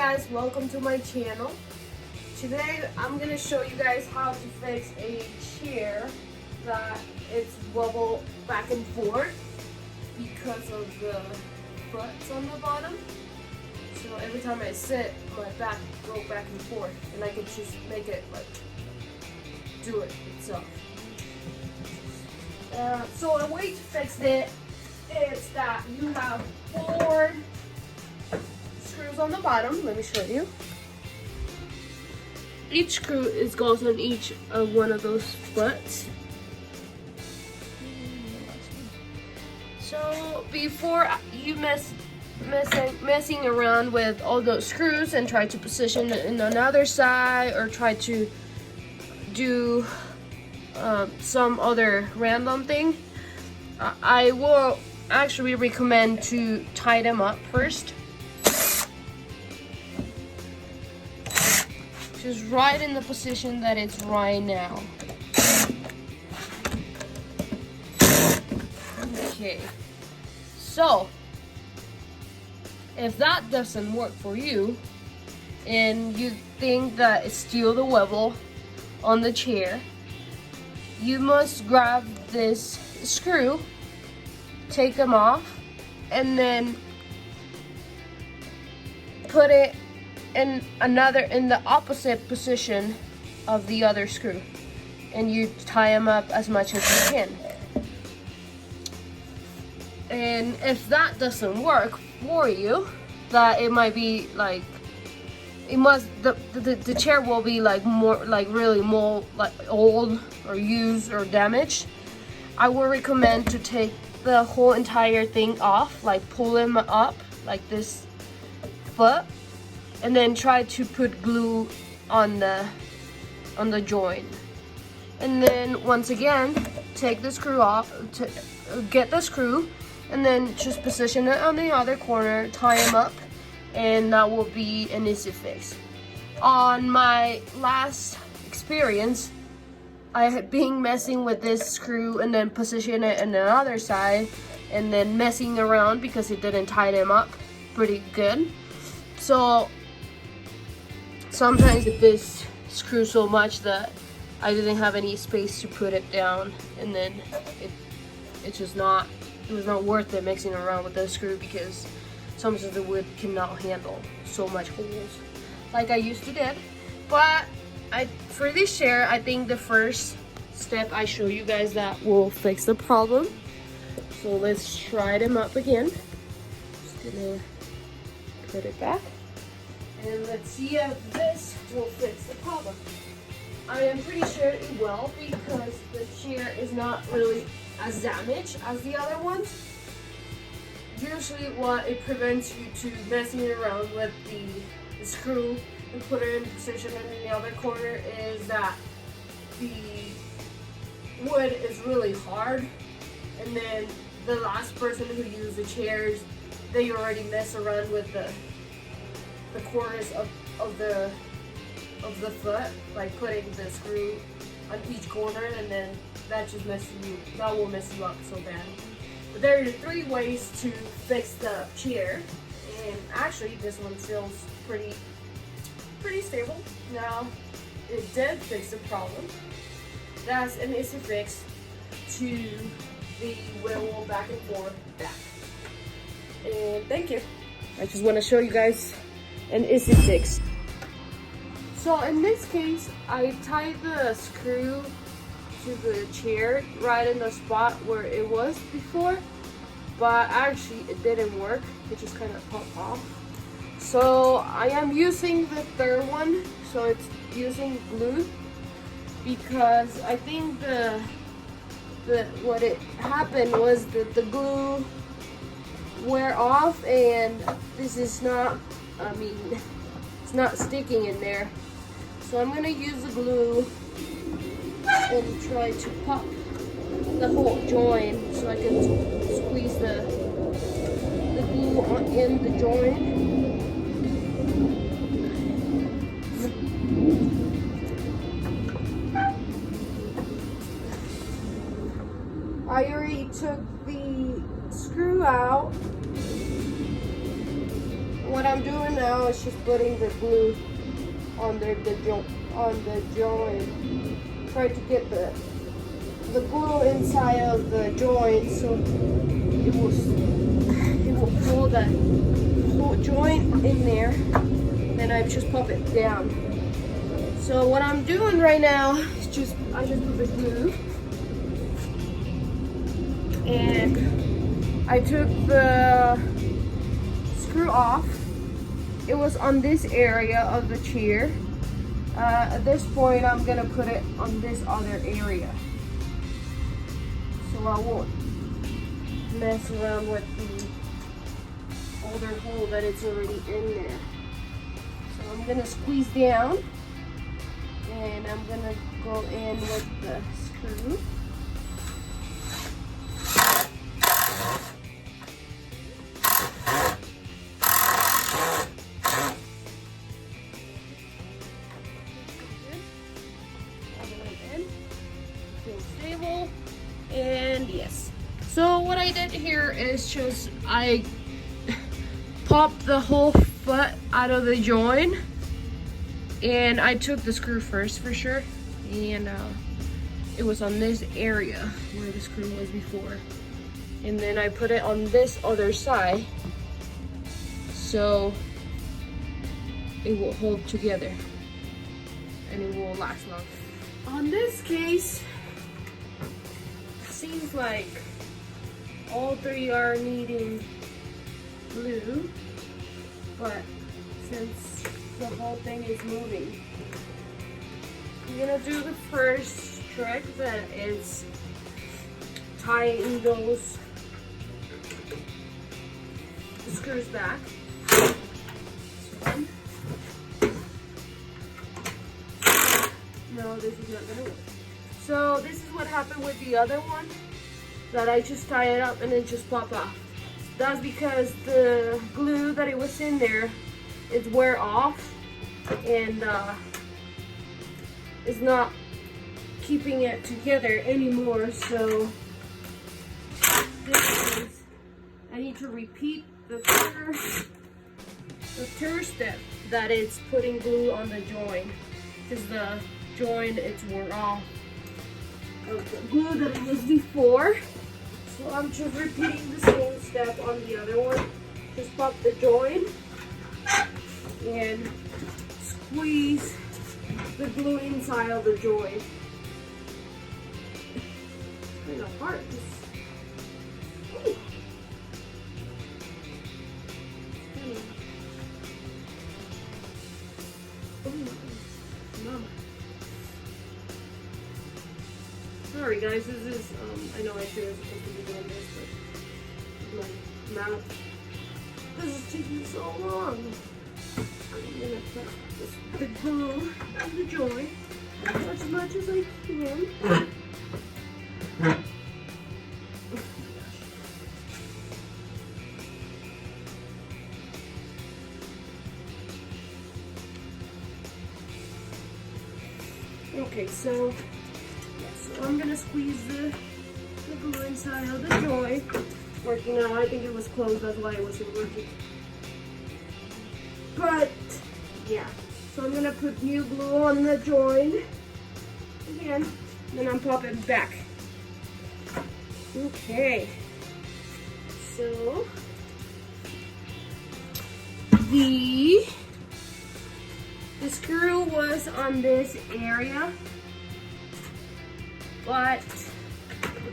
guys, welcome to my channel. Today I'm gonna show you guys how to fix a chair that it's wobble back and forth because of the foots on the bottom. So every time I sit, my back go back and forth, and I can just make it like do it itself. So a way to fix it is that you have 4 screws on the bottom. Let me show you. Each screw goes on each of one of those foots. So before you messing around with all those screws and try to position it in another side or try to do some other random thing, I will actually recommend to tie them up first. Just right in the position that it's right now. Okay, so if that doesn't work for you and you think that it's still the wobble on the chair, you must grab this screw, take them off, and then put it in the opposite position of the other screw, and you tie them up as much as you can. And if that doesn't work for you, that it might be like the chair will be like really more like old or used or damaged, I would recommend to take the whole entire thing off, like pull them up like this foot, and then try to put glue on the joint. And then once again, take the screw off, get the screw, and then just position it on the other corner, tie them up, and that will be an easy fix. On my last experience, I had been messing with this screw and then position it on the other side, and then messing around because it didn't tie them up pretty good. So sometimes this screw so much that I didn't have any space to put it down, and then it was not worth it mixing around with the screw because sometimes the wood cannot handle so much holes like I used to did. But for this chair, I think the first step I show you guys that will fix the problem. So let's try them up again. Just gonna put it back. And let's see if this will fix the problem. I am pretty sure it will because the chair is not really as damaged as the other ones. Usually what it prevents you to messing around with the screw and put it in position in the other corner is that the wood is really hard, and then the last person who used the chairs, they already mess around with the corners of the foot, like putting the screw on each corner, and then that will mess you up so bad. But there are 3 ways to fix the chair, and actually this one feels pretty stable. Now it did fix the problem. That's an easy fix to the wobble back and forth back. And thank you. I just want to show you guys an easy fix. So in this case, I tied the screw to the chair right in the spot where it was before, but actually it didn't work. It just kind of popped off. So I am using the third one, so it's using glue, because I think what it happened was that the glue wear off, and this is not, it's not sticking in there. So I'm gonna use the glue and try to pop the whole joint so I can squeeze the glue in the joint. I already took the screw out what I'm doing now is just putting the glue on the joint. Try to get the glue inside of the joint so it will hold that whole joint in there. Then I just pop it down. So what I'm doing right now is I just put the glue, and I took the screw off. It was on this area of the chair. At this point, I'm gonna put it on this other area, so I won't mess around with the older hole that it's already in there. So I'm gonna squeeze down, and I'm gonna go in with the screw. Stable, and yes. So what I did here is just I popped the whole foot out of the joint, and I took the screw first for sure, and it was on this area where the screw was before, and then I put it on this other side so it will hold together and it will last long. On this case, seems like all three are needing glue, but since the whole thing is moving, I'm gonna do the first trick, that is tying those screws back. No, this is not gonna work. So this is what happened with the other one, that I just tie it up and then just pop off. That's because the glue that it was in there is wear off, and it's not keeping it together anymore. So this is, I need to repeat the third step, that it's putting glue on the joint, because the joint, it's wore off of the glue that it was before. So I'm just repeating the same step on the other one. Just pop the joint and squeeze the glue inside of the joint. It's kind of hard. Sorry guys, this is, I know I should have supposed to be doing this, but my mouth, this is taking so long. I'm gonna put the glue on the joint as much as I can. Okay, so I'm gonna squeeze the glue inside of the joint. Working now, I think it was closed, that's why it wasn't working. But yeah, so I'm gonna put new glue on the joint again, then I'm popping back. Okay, so the screw was on this area, but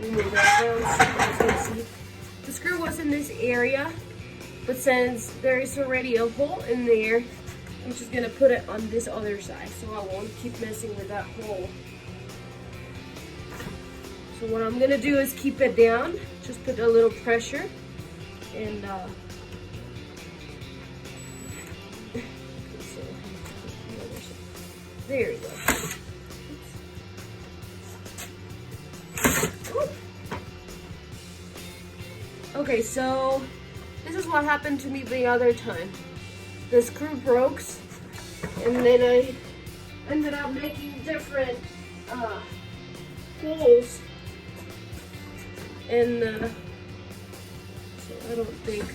the screw was in this area, but since there is already a hole in there, I'm just gonna put it on this other side so I won't keep messing with that hole. So what I'm gonna do is keep it down, just put a little pressure, and there you go. Okay, so this is what happened to me the other time. The screw broke, and then I ended up making different holes, and so I don't think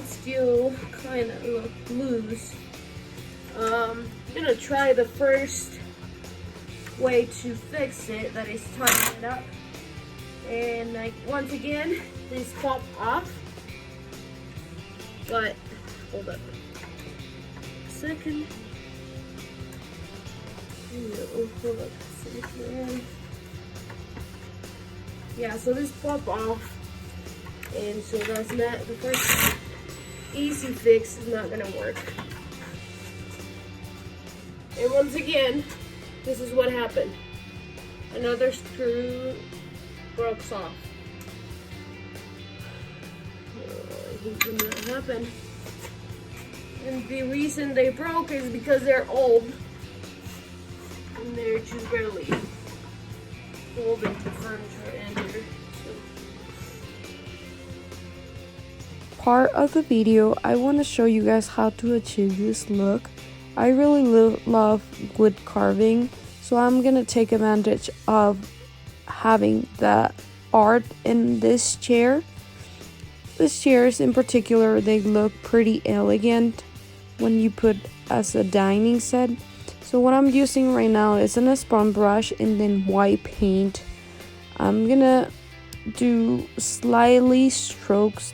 still kind of look loose. I'm gonna try the first way to fix it, that is tighten it up. And like once again, these pop off. But hold up a second. Hold up a second. Yeah, so this pop off, and so that's not the first easy fix is not gonna work. And once again, this is what happened. Another screw broke off. I hate when that happened. And the reason they broke is because they're old. And they're just barely holding the furniture in here. Part of the video, I want to show you guys how to achieve this look. I really love wood carving, so I'm gonna take advantage of having the art in this chair. These chairs in particular, they look pretty elegant when you put as a dining set. So what I'm using right now is a sponge brush and then white paint. I'm gonna do slightly strokes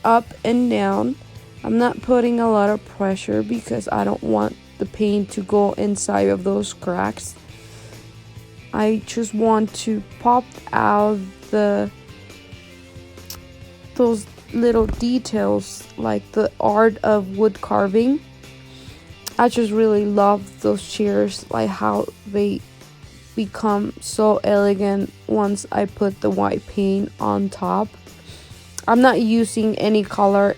up and down. I'm not putting a lot of pressure because I don't want the paint to go inside of those cracks. I just want to pop out those little details like the art of wood carving. I just really love those chairs, like how they become so elegant once I put the white paint on top. I'm not using any color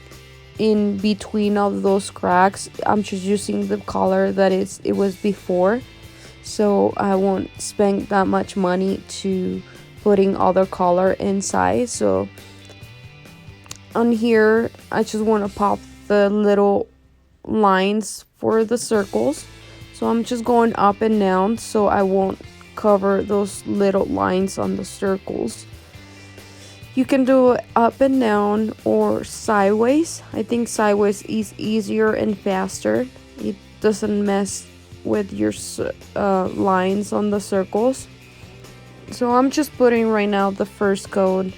in between of those cracks. I'm just using the color that it was before, so I won't spend that much money to putting other color inside. So on here, I just want to pop the little lines for the circles, so I'm just going up and down so I won't cover those little lines on the circles. You can do it up and down or sideways. I think sideways is easier and faster. It doesn't mess with your lines on the circles. So I'm just putting right now the first coat.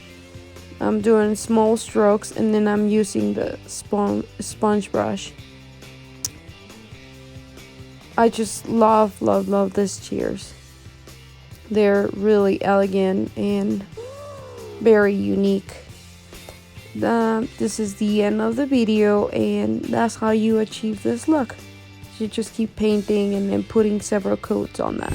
I'm doing small strokes and then I'm using the sponge brush. I just love these chairs. They're really elegant and very unique. This is the end of the video, and that's how you achieve this look. You just keep painting and then putting several coats on that.